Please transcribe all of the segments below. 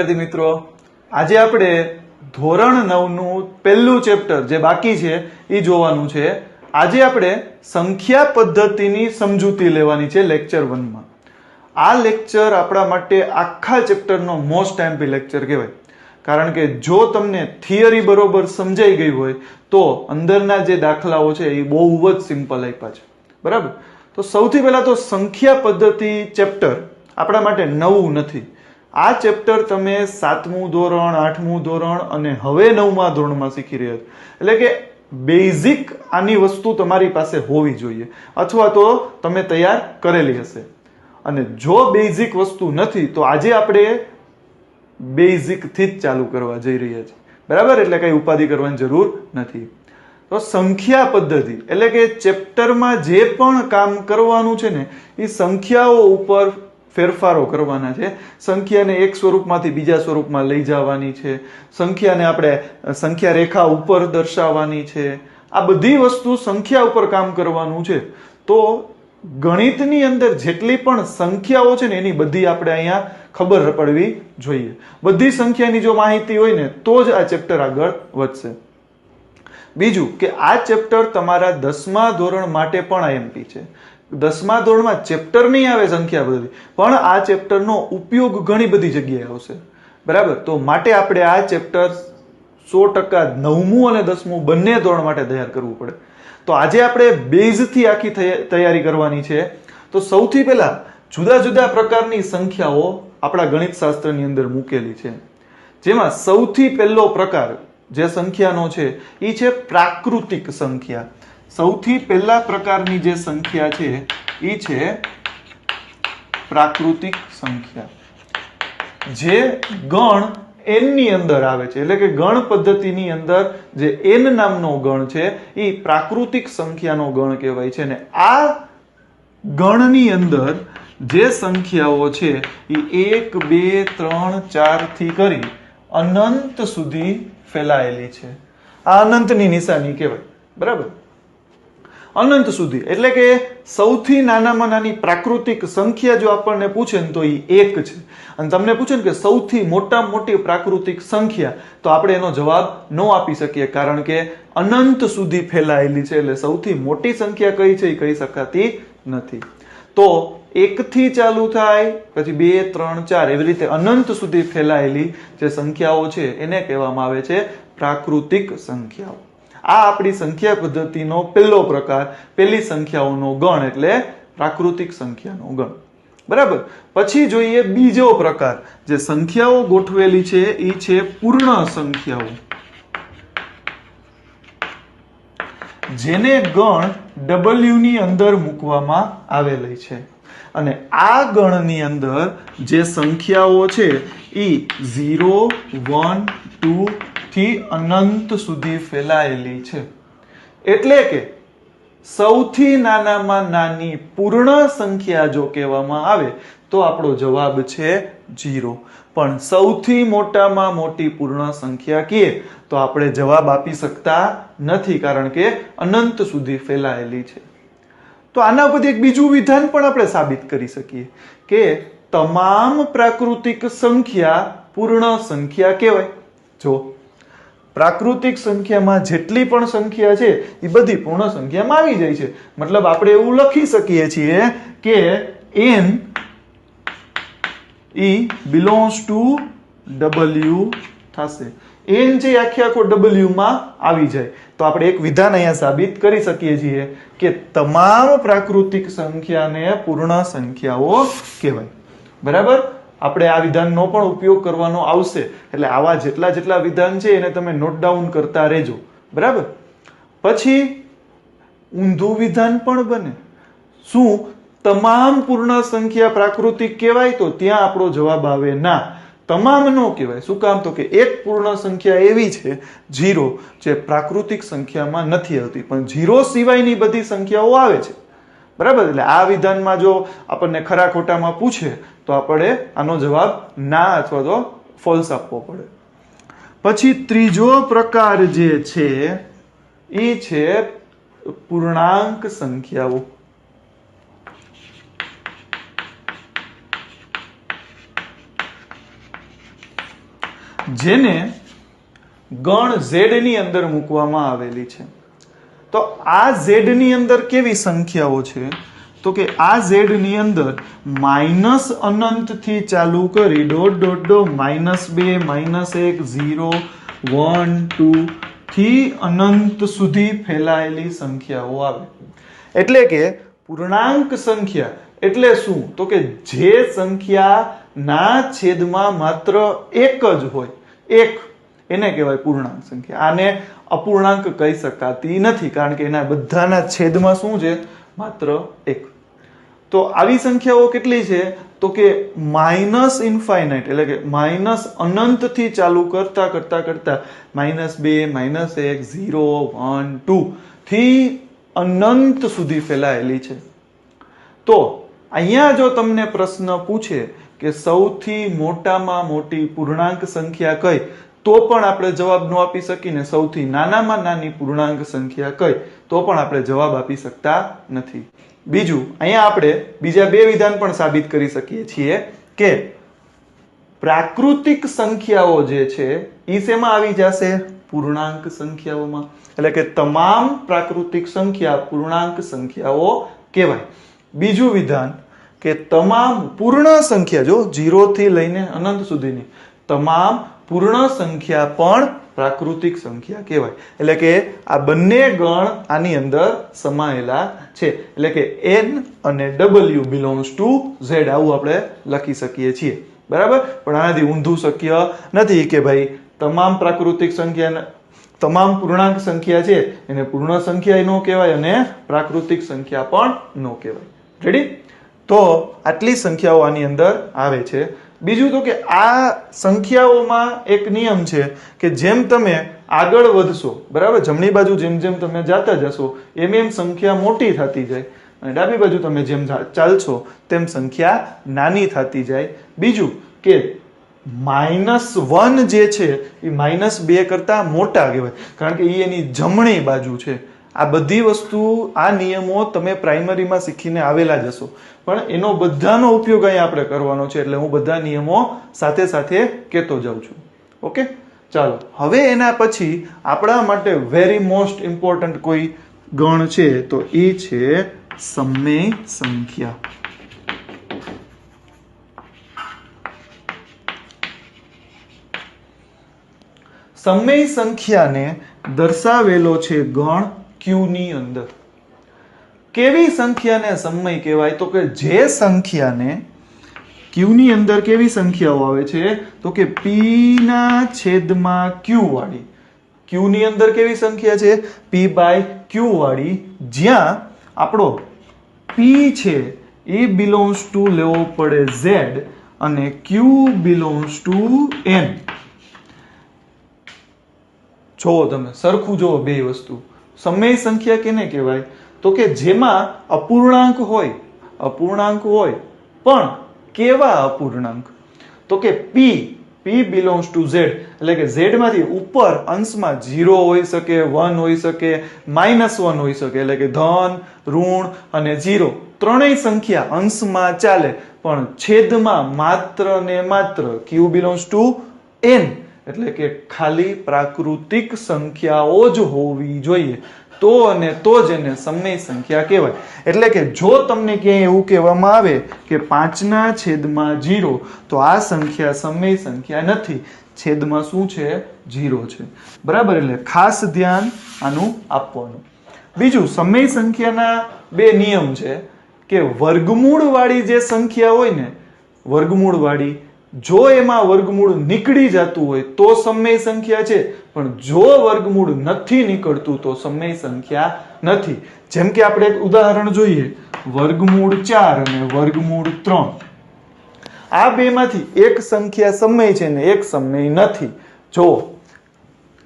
વિદ્યાર્થી મિત્રો, આજે આપણે ધોરણ 9 નું પહેલું ચેપ્ટર જે બાકી છે એ જોવાનું છે. આજે આપણે સંખ્યા પદ્ધતિની સમજૂતી લેવાની છે લેક્ચર 1 માં. આ લેક્ચર આપણા માટે આખા ચેપ્ટરનો મોસ્ટ એમ્પી લેક્ચર કહેવાય, કારણ કે જો તમને થિયરી બરોબર સમજાઈ ગઈ હોય તો અંદરના જે દાખલાઓ છે એ બહુ જ સિમ્પલ આપ્યા છે. બરાબર, તો સૌથી પહેલા તો સંખ્યા પદ્ધતિ ચેપ્ટર આપણા માટે નવું નથી. આ ચેપ્ટર તમે 7મું ધોરણ, 8મું ધોરણ અને હવે 9મા ધોરણમાં શીખી રહ્યા છો. એટલે કે બેઝિક આની વસ્તુ તમારી પાસે હોવી જોઈએ, અથવા તો તમે તૈયાર કરેલી હશે. અને જો બેઝિક વસ્તુ નથી તો આજે આપણે બેઝિક થી જ ચાલુ કરવા જઈ રહ્યા છીએ. બરાબર, એટલે કઈ ઉપાધિ કરવાની જરૂર નથી. તો સંખ્યા પદ્ધતિ એટલે કે ચેપ્ટરમાં જે પણ કામ કરવાનું છે ને એ સંખ્યાઓ ઉપર ફેરફારો કરવાના છે. સંખ્યાને એક સ્વરૂપમાંથી બીજા સ્વરૂપમાં લઈ જવાની છે, સંખ્યાને આપણે સંખ્યા રેખા ઉપર દર્શાવવાની છે. આ બધી વસ્તુ સંખ્યા ઉપર કામ કરવાનું છે. તો ગણિતની અંદર જેટલી પણ સંખ્યાઓ છે ને એની બધી આપણે અહીંયા ખબર પડવી જોઈએ. બધી સંખ્યાની જો માહિતી હોય ને તો જ આ ચેપ્ટર આગળ વધશે. બીજું કે આ ચેપ્ટર તમારા 10મા ધોરણ માટે પણ આઈએમપી છે. 10મા ધોરણમાં ચેપ્ટર નહીં આવે સંખ્યા પદ્ધતિ, પણ આ ચેપ્ટરનો ઉપયોગ ઘણી બધી જગ્યાએ આવશે. બરાબર, તો માટે આપણે આ ચેપ્ટર 100% 9મું અને 10મું બંને ધોરણ માટે તૈયાર કરવું પડે. તો આજે આપણે બેઝથી આખી તૈયારી કરવાની છે. તો સૌથી પહેલા જુદા જુદા પ્રકારની સંખ્યાઓ આપણા ગણિત શાસ્ત્રની અંદર મૂકેલી છે. જેમાં સૌથી પહેલો પ્રકાર જે સંખ્યાનો છે એ છે પ્રાકૃતિક સંખ્યા. સૌથી પહેલા પ્રકારની જે સંખ્યા છે એ છે પ્રાકૃતિક સંખ્યા, જે ગણ n ની અંદર આવે છે. એટલે કે ગણ પદ્ધતિની અંદર જે n નામનો ગણ છે એ પ્રાકૃતિક સંખ્યાનો ગણ કહેવાય છે. ને આ ગણની અંદર જે સંખ્યાઓ છે એ 1 2 3 4 થી કરી અનંત સુધી ફેલાયેલી છે. આ અનંતની નિશાની કહેવાય. બરાબર, અનંત સુધી. એટલે કે સૌથી નાનામાં નાની પ્રાકૃતિક સંખ્યા જો આપણને પૂછે ને તો એ 1 છે. અને તમને પૂછે ને કે સૌથી મોટામાં મોટી પ્રાકૃતિક સંખ્યા, તો આપણે એનો જવાબ ન આપી શકીએ, કારણ કે અનંત સુધી ફેલાયેલી છે. એટલે સૌથી મોટી સંખ્યા કઈ છે એ કહી શકાતી નથી. તો 1 થી ચાલુ થાય, પછી 2 3 4 એવી રીતે અનંત સુધી ફેલાયેલી જે સંખ્યાઓ છે એને કહેવામાં આવે છે પ્રાકૃતિક સંખ્યાઓ. આ આપણી સંખ્યા પદ્ધતિનો પહેલો પ્રકાર, પહેલી સંખ્યાઓનો ગણ એટલે પ્રાકૃતિક સંખ્યાનો ગણ. બરાબર, પછી જોઈએ બીજો પ્રકાર જે સંખ્યાઓ ગોઠવેલી છે એ છે પૂર્ણ સંખ્યાઓ, જેને ગણ W ની અંદર મૂકવામાં આવેલી છે. અને આ ગણની અંદર જે સંખ્યાઓ છે એ 0 1 2 થી અનંત સુધી ફેલાયેલી છે. એટલે કે સૌથી નાનામાં નાની પૂર્ણ સંખ્યા જો કહેવામાં આવે તો આપણો જવાબ છે 0. પણ સૌથી મોટામાં મોટી પૂર્ણ સંખ્યા કહીએ તો આપણે જવાબ આપી શકતા નથી, કારણ કે અનંત સુધી ફેલાયેલી છે. તો આના પરથી એક બીજું વિધાન પણ આપણે સાબિત કરી શકીએ કે તમામ પ્રાકૃતિક સંખ્યા પૂર્ણ સંખ્યા કહેવાય. જો પ્રાકૃતિક સંખ્યામાં જેટલી પણ સંખ્યા છે એ બધી પૂર્ણ સંખ્યામાં આવી જાય છે. મતલબ આપણે એવું લખી શકીએ છીએ કે n belongs to W થશે. n જે આખે આખો W માં આવી જાય. તો આપણે એક વિધાન અહીંયા સાબિત કરી શકીએ છીએ કે તમામ પ્રાકૃતિક સંખ્યાને પૂર્ણ સંખ્યાઓ કહેવાય. બરાબર, આપણે આ વિધાનનો પણ ઉપયોગ કરવાનો આવશે. એટલે આવા જેટલા વિધાન છે એને તમે નોટ ડાઉન કરતા રહેજો. બરાબર, પછી ઊંધું વિધાન પણ બને. શું તમામ પૂર્ણ સંખ્યા પ્રાકૃતિક કહેવાય? તો ત્યાં આપણો જવાબ આવે ના, તમામ ન કહેવાય. શું કામ? તો કે એક પૂર્ણ સંખ્યા એવી છે 0 જે પ્રાકૃતિક સંખ્યામાં નથી આવતી, પણ 0 સિવાયની બધી સંખ્યાઓ આવે છે. બરાબર, એટલે આ વિધાનમાં જો આપણને ખરા ખોટામાં પૂછે તો આપણે આનો જવાબ ના અથવા તો ફોલ્સ આપવો પડે. પછી ત્રીજો પ્રકાર જે છે એ છે પૂર્ણાંક સંખ્યાઓ. જેને ગણ z ની અંદર મૂકવામાં આવેલી છે. તો આ z ની અંદર કેવી સંખ્યાઓ છે? તો કે આ z ની અંદર માઇનસ અનંત થી ચાલુ કરી -2 -1 0 1 2 થી અનંત સુધી ફેલાયેલી સંખ્યાઓ આવે. એટલે કે પૂર્ણાંક સંખ્યા એટલે શું? તો કે જે સંખ્યા ના છેદમાં માત્ર એક જ હોય, એક, એને કહેવાય પૂર્ણાંક સંખ્યા. આને અપૂર્ણાંક કહી શકાતી નથી, કારણ કે એના બધાના છેદમાં શું છે? માત્ર એક. તો આવી સંખ્યાઓ કેટલી છે? તો કે માઇનસ ઇન્ફાઇનાઇટ એટલે કે માઇનસ અનંત થી ચાલુ કરતા -2 -1 0 1 2 થી અનંત સુધી ફેલાયેલી છે. તો અહીંયા જો તમને પ્રશ્ન પૂછે કે સૌથી મોટામાં મોટી પૂર્ણાંક સંખ્યા કઈ, તો પણ આપણે જવાબ ન આપી શકીને સૌથી નાનામાં નાની પૂર્ણાંક સંખ્યા કઈ, તો પણ આપણે જવાબ આપી શકતા નથી. બીજું, અહીંયા આપણે બીજા બે વિધાન પણ સાબિત કરી શકીએ છીએ કે પ્રાકૃતિક સંખ્યાઓ જે છે એ શેમાં આવી જશે? પૂર્ણાંક સંખ્યાઓમાં. એટલે કે તમામ પ્રાકૃતિક સંખ્યા પૂર્ણાંક સંખ્યાઓ કહેવાય. બીજું વિધાન કે તમામ પૂર્ણ સંખ્યા, જો 0 થી લઈને અનંત સુધીની તમામ પૂર્ણ સંખ્યા પણ પ્રાકૃતિક સંખ્યા કહેવાય. એટલે કે આ બંને ગણ આની અંદર સમાયેલા છે. એટલે કે n અને w belongs to z, આવું આપણે લખી શકીએ છીએ. બરાબર? પણ આનાથી ઊંધું શક્ય નથી કે ભાઈ તમામ પ્રાકૃતિક સંખ્યા, તમામ પૂર્ણાંક સંખ્યા છે એને પૂર્ણ સંખ્યા ન કહેવાય અને પ્રાકૃતિક સંખ્યા પણ ન કહેવાય. રેડી? તો આટલી સંખ્યાઓ આની અંદર આવે છે. બીજું તો કે આ સંખ્યાઓમાં એક નિયમ છે કે જેમ તમે આગળ વધશો, બરાબર, જમણી બાજુ જેમ જેમ તમે જાતા જશો એમ એમ સંખ્યા મોટી થતી જાય, અને ડાબી બાજુ તમે જેમ ચાલશો તેમ સંખ્યા નાની થતી જાય. બીજું કે -1 જે છે એ -2 કરતા મોટા કહેવાય, કારણ કે એ એની જમણી બાજુ છે. આ બધી વસ્તુ, આ નિયમો તમે પ્રાઇમરીમાં શીખીને આવેલા જ હશો, પણ એનો બધાનો ઉપયોગ અહીંયા આપણે કરવાનો છે, એટલે હું બધા નિયમો સાથે સાથે કહેતો જાઉં છું. ઓકે, ચાલો હવે એના પછી આપણા માટે વેરી મોસ્ટ ઇમ્પોર્ટન્ટ કોઈ ગણ છે તો એ છે સમમેય સંખ્યા. સમમેય સંખ્યાને દર્શાવેલો છે ગણ q ની અંદર. કેવી સંખ્યાને સમમેય કહેવાય? તો કે જે સંખ્યાને q ની અંદર કેવી સંખ્યાઓ આવે છે? તો કે p ના છેદમાં q વાળી. q ની અંદર કેવી સંખ્યા છે? p/q વાળી, જ્યાં આપણો p છે એ belongs to લેવો પડે z અને q belongs to n. જોવો તમે, સરખું જોવો બે વસ્તુ. સમમેય સંખ્યા કેને કહેવાય? તો કે જેમાં અપૂર્ણાંક હોય, અપૂર્ણાંક હોય, પણ કેવા અપૂર્ણાંક? તો કે p belongs to z, એટલે કે z માંથી ઉપર અંશમાં 0 હોઈ શકે, 1 હોઈ શકે, -1 હોઈ શકે, એટલે કે ધન, ઋણ અને 0 ત્રણેય સંખ્યા અંશમાં ચાલે, પણ છેદમાં માત્ર ને માત્ર q belongs to n, એટલે કે ખાલી પ્રાકૃતિક સંખ્યાઓ જ હોવી જોઈએ, તો અને તો જ એને સમમેય સંખ્યા કહેવાય. એટલે કે જો તમને ક્યાંય એવું કહેવામાં આવે કે 5/0, તો આ સંખ્યા સમમેય સંખ્યા નથી, છેદમાં શું છે? 0 છે. બરાબર? એટલે ખાસ ધ્યાન આનું આપવાનું. બીજું, સમમેય સંખ્યાના બે નિયમ છે કે વર્ગમૂળ વાળી જે સંખ્યા હોય ને, વર્ગમૂળ વાળી, જો એમાં વર્ગમૂળ નીકળી જતું હોય તો સમમેય સંખ્યા છે, પણ જો વર્ગમૂળ નથી નીકળતું તો સમમેય સંખ્યા નથી. જેમ કે આપણે એક ઉદાહરણ જોઈએ, વર્ગમૂળ 4 અને વર્ગમૂળ 3. આ બેમાંથી એક સંખ્યા સમમેય છે ને એક સમમેય નથી. જો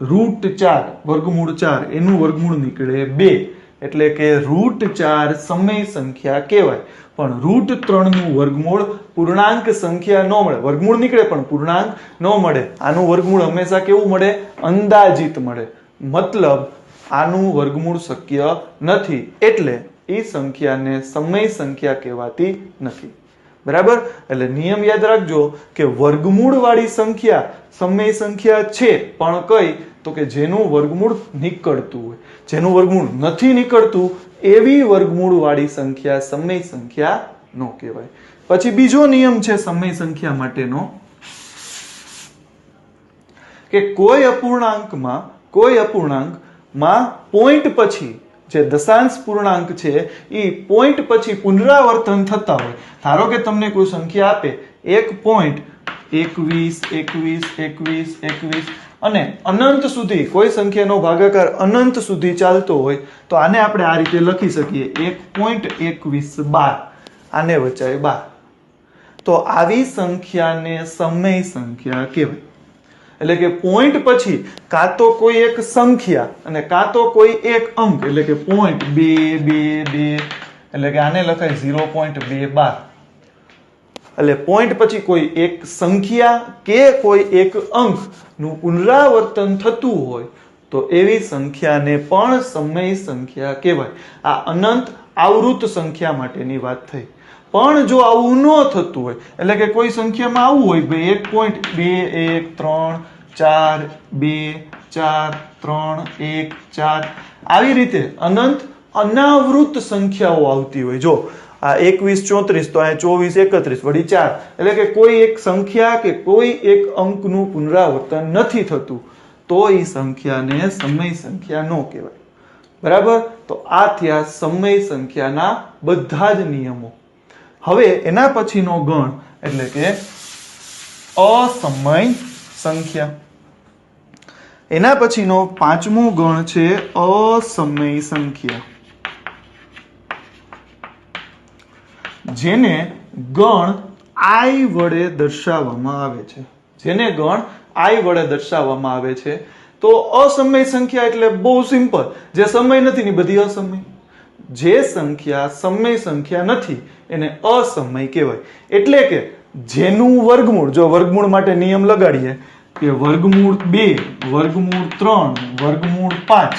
√4 વર્ગમૂળ 4 એનું વર્ગમૂળ નીકળે 2, એટલે કે √4 સમમેય સંખ્યા કહેવાય. પણ √3 નું વર્ગમૂળ પૂર્ણાંક સંખ્યા ન મળે. વર્ગમૂળ નીકળે પણ પૂર્ણાંક ન મળે. આનું વર્ગમૂળ હંમેશા કેવું મળે? અંદાજિત મળે. મતલબ આનું વર્ગમૂળ શક્ય નથી, એટલે એ સંખ્યાને સમમેય સંખ્યા કહેવાતી નથી. બરાબર? એટલે નિયમ યાદ રાખજો કે વર્ગમૂળ વાળી સંખ્યા સમય સંખ્યા છે, પણ કઈ? તો કે જેનું વર્ગમૂળ નીકળતું હોય. જેનું વર્ગમૂળ નથી નીકળતું એવી વર્ગમૂળ વાળી સંખ્યા સમય સંખ્યા નો કહેવાય. પછી બીજો નિયમ છે સમય સંખ્યા માટેનો કે કોઈ અપૂર્ણાંકમાં પોઈન્ટ પછી જે દશાંશ પૂર્ણાંક છે એ પોઈન્ટ પછી પુનરાવર્તન થતા હોય. ધારો કે તમને કોઈ સંખ્યા આપે 1.21 અને અનંત સુધી કોઈ સંખ્યાનો ભાગાકાર અનંત સુધી ચાલતો હોય તો આને આપણે આ રીતે લખી શકીએ 1.21 આને વચાય 12. તો આવી સંખ્યાને સમય સંખ્યા કહેવાય. એટલે કે પોઈન્ટ પછી કાં તો કોઈ એક સંખ્યા અને કાં તો કોઈ એક અંક, એટલે કે પોઈન્ટ 2 એટલે કે આને લખાય 0.22. એટલે પોઈન્ટ પછી કોઈ એક સંખ્યા કે કોઈ એક અંક નું પુનરાવર્તન થતું હોય તો એવી સંખ્યાને પણ સમય સંખ્યા કહેવાય. આ અનંત આવૃત સંખ્યા માટેની વાત થઈ. પણ જો આવું ન થતું હોય, એટલે કે કોઈ સંખ્યામાં આવું હોય ભાઈ 1.21324314 આવી રીતે અનંત અનાવૃત સંખ્યાઓ આવતી હોય. જો આ 21 34 તો આ 24 31 વળી 4, એટલે કે કોઈ એક સંખ્યા કે કોઈ એક અંકનું પુનરાવર્તન નથી થતું તો એ સંખ્યાને સમય સંખ્યા ન કહેવાય. બરાબર? તો આ થયા સમય સંખ્યાના બધા જ નિયમો. હવે એના પછીનો ગણ એટલે કે અસમય સંખ્યા. એના પછીનો પાંચમો ગણ છે અસમય સંખ્યા, જેને ગણ I વડે દર્શાવવામાં આવે છે. તો અસમય સંખ્યા એટલે બહુ સિમ્પલ, જે સમય નથી ને બધી અસમય. જે સંખ્યા સમય સંખ્યા નથી એને અસમય કહેવાય. એટલે કે જેનું વર્ગમૂળ, જો વર્ગમૂળ માટે નિયમ લગાડીએ કે વર્ગમૂળ 2, વર્ગમૂળ 3, વર્ગમૂળ 5,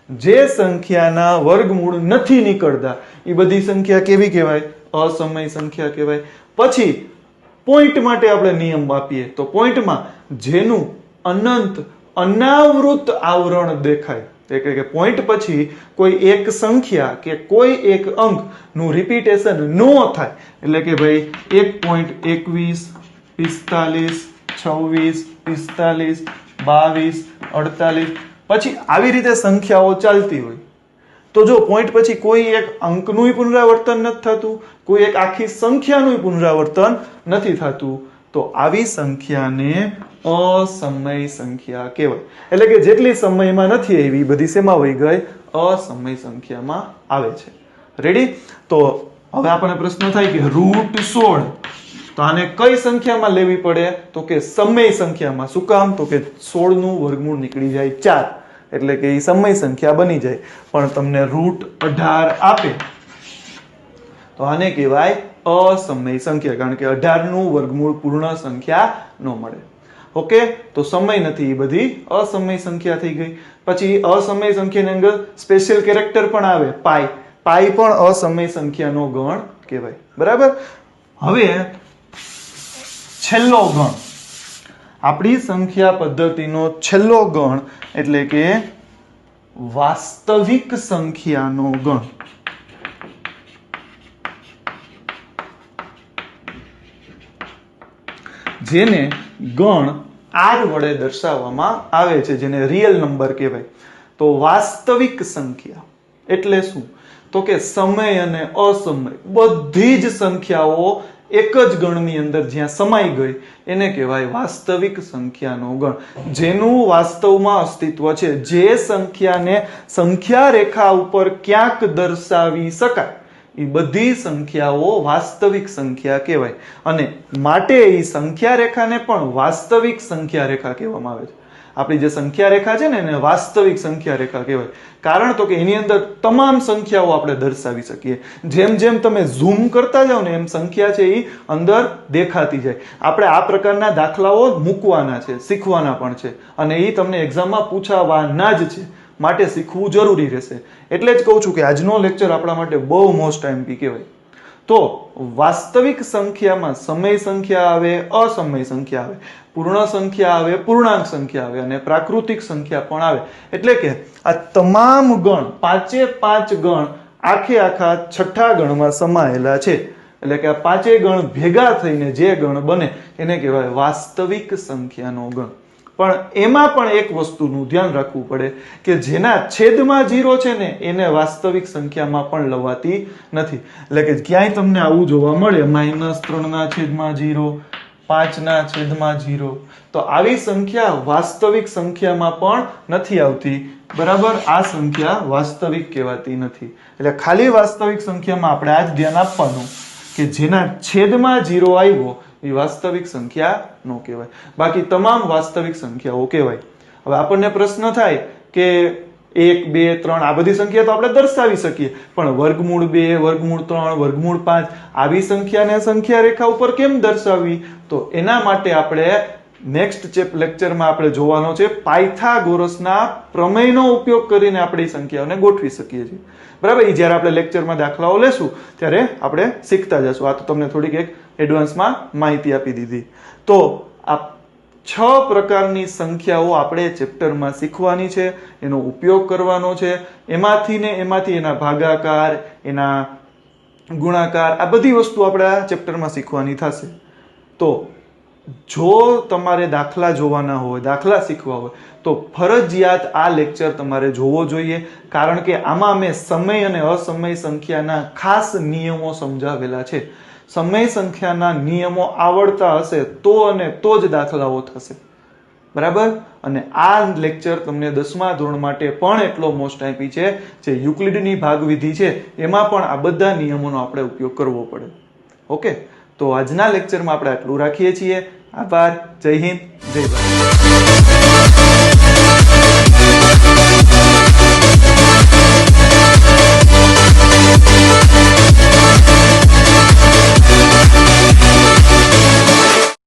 જે સંખ્યાના વર્ગમૂળ નથી નીકળતા એ બધી સંખ્યા કેવી કહેવાય? અસમય સંખ્યા કહેવાય. પછી પોઈન્ટ માટે આપણે નિયમ આપીએ તો પોઈન્ટમાં જેનું અનંત અનાવૃત આવરણ દેખાય, એટલે કે પોઈન્ટ પછી કોઈ એક સંખ્યા કે કોઈ એક અંક નું રિપીટેશન ન થાય, એટલે કે ભાઈ 1.21 45 26 45 22 48 પછી આવી રીતે સંખ્યાઓ ચાલતી હોય તો જો પોઈન્ટ પછી કોઈ એક અંકનું પુનરાવર્તન નથી થતું, કોઈ એક આખી સંખ્યાનું પુનરાવર્તન નથી થતું તો આવી સંખ્યાને અસમય સંખ્યા કહેવાય. એટલે કે જેટલી સમયમાં નથી આવી બધી શેમાં વહી ગઈ? અસમય સંખ્યામાં આવે છે. રેડી? તો હવે આપણને પ્રશ્ન થાય કે √16 તો આને કઈ સંખ્યામાં લેવી પડે? તો કે સમય સંખ્યામાં. શું કામ? તો કે 16 નું વર્ગમૂળ નીકળી જાય 4, એટલે કે એ સમય સંખ્યા બની જાય. પણ તમને √18 આપે તો આને કહેવાય અસમય સંખ્યા, કારણ કે 18 નું વર્ગમૂળ પૂર્ણ સંખ્યા ન મળે. ઓકે? તો સમય નથી, એ બધી અસમય સંખ્યા થઈ ગઈ. પછી અસમય સંખ્યાની અંદર સ્પેશિયલ કેરેક્ટર પણ આવે, પાઈ. પાઈ પણ અસમય સંખ્યાનો ગણ કહેવાય. બરાબર? હવે છેલ્લો ગણ, આપણી સંખ્યા પદ્ધતિનો છેલ્લો ગણ એટલે કે વાસ્તવિક સંખ્યાનો ગણ. જેને ગણ R વડે દર્શાવવામાં આવે છે, જેને રિયલ નંબર કહેવાય. તો વાસ્તવિક સંખ્યા એટલે શું? તો કે સમય અને અસમય બધી જ સંખ્યાઓ એક જ ગણની અંદર જ્યાં સમાઈ ગઈ એને કહેવાય વાસ્તવિક સંખ્યાનો ગણ. જેનું વાસ્તવમાં અસ્તિત્વ છે, જે સંખ્યાને સંખ્યા રેખા ઉપર ક્યાંક દર્શાવી શકાય એ બધી સંખ્યાઓ વાસ્તવિક સંખ્યા કહેવાય. અને માટે એ સંખ્યા રેખાને પણ વાસ્તવિક સંખ્યા રેખા કહેવામાં આવે છે. આપણી જે સંખ્યા રેખા છે ને એને વાસ્તવિક સંખ્યા રેખા કહેવાય. કારણ તો કે એની અંદર તમામ સંખ્યાઓ આપણે દર્શાવી શકીએ. જેમ જેમ તમે ઝૂમ કરતા જાઓ ને એમ સંખ્યા છે એ અંદર દેખાતી જાય. આપણે આ પ્રકારના દાખલાઓ મૂકવાના છે, શીખવાના પણ છે, અને એ તમને એક્ઝામમાં પૂછાવાના જ છે. માટે શીખવું જરૂરી રહેશે. એટલે જ કહું છું કે આજનો લેક્ચર આપણા માટે બહુ મોસ્ટ આઈએમપી કહેવાય. તો વાસ્તવિક સંખ્યામાં સમય સંખ્યા આવે, અસમય સંખ્યા આવે, પૂર્ણ સંખ્યા આવે, પૂર્ણાંક સંખ્યા આવે અને પ્રાકૃતિક સંખ્યા પણ આવે. એટલે કે આ તમામ ગણ, 5 ગણ આખે આખા છઠ્ઠા ગણમાં સમાયેલા છે. એટલે કે આ 5 ગણ ભેગા થઈને જે ગણ બને એને કહેવાય વાસ્તવિક સંખ્યાનો ગણ. પણ એમાં પણ એક વસ્તુનું ધ્યાન રાખવું પડે કે જેના છેદમાં 0 છે ને એને વાસ્તવિક સંખ્યામાં પણ લવાતી નથી. એટલે કે ક્યાંય તમને આવું જોવા મળે -3/0, 5/0, તો આવી સંખ્યા વાસ્તવિક સંખ્યામાં પણ નથી આવતી. બરાબર, આ સંખ્યા વાસ્તવિક કહેવાતી નથી. એટલે ખાલી વાસ્તવિક સંખ્યામાં આપણે આ જ ધ્યાન આપવાનું કે જેના છેદમાં 0 આવ્યો એ વાસ્તવિક સંખ્યા નો કહેવાય, બાકી તમામ વાસ્તવિક સંખ્યાઓ કહેવાય. હવે આપણને પ્રશ્ન થાય કે 1, 2, 3 આ બધી સંખ્યા તો આપણે દર્શાવી શકીએ, પણ વર્ગમૂળ 2, વર્ગમૂળ 3, વર્ગમૂળ 5 આવી સંખ્યાને સંખ્યા રેખા ઉપર કેમ દર્શાવવી? તો એના માટે આપણે નેક્સ્ટ લેક્ચરમાં આપણે જોવાનો છે પાયથાગોરસના પ્રમેયનો ઉપયોગ કરીને આપણે એ સંખ્યાઓને ગોઠવી શકીએ છીએ. બરાબર, એ જ્યારે આપણે લેક્ચરમાં દાખલાઓ લેશું ત્યારે આપણે શીખતા જશું. આ તો તમને થોડીક એક એડવાન્સમાં માહિતી આપી દીધી. તો આ 6 પ્રકારની સંખ્યાઓ આપણે ચેપ્ટરમાં શીખવાની છે, એનો ઉપયોગ કરવાનો છે. એમાંથી એના ભાગાકાર, એના ગુણાકાર, આ બધી વસ્તુ આપણે આ ચેપ્ટરમાં શીખવાની થશે. તો જો તમારે દાખલા જોવાના હોય, દાખલા શીખવા હોય તો ફરજિયાત આ લેક્ચર તમારે જોવો જોઈએ, કારણ કે આમાં મેં સમય અને અસમય સંખ્યાના ખાસ નિયમો સમજાવેલા છે. સમય સંખ્યાના નિયમો આવડતા હશે તો અને તો જ દાખલાઓ થશે. બરાબર, અને આ લેક્ચર તમને 10મા ધોરણ માટે પણ એટલો મોસ્ટ આઈપી છે, જે યુક્લિડની ભાગવિધિ છે એમાં પણ આ બધા નિયમોનો આપણે ઉપયોગ કરવો પડે. ઓકે, તો આજના લેક્ચરમાં આપણે આટલું રાખીએ છીએ. આભાર. જય હિન્દ, જય ભારત.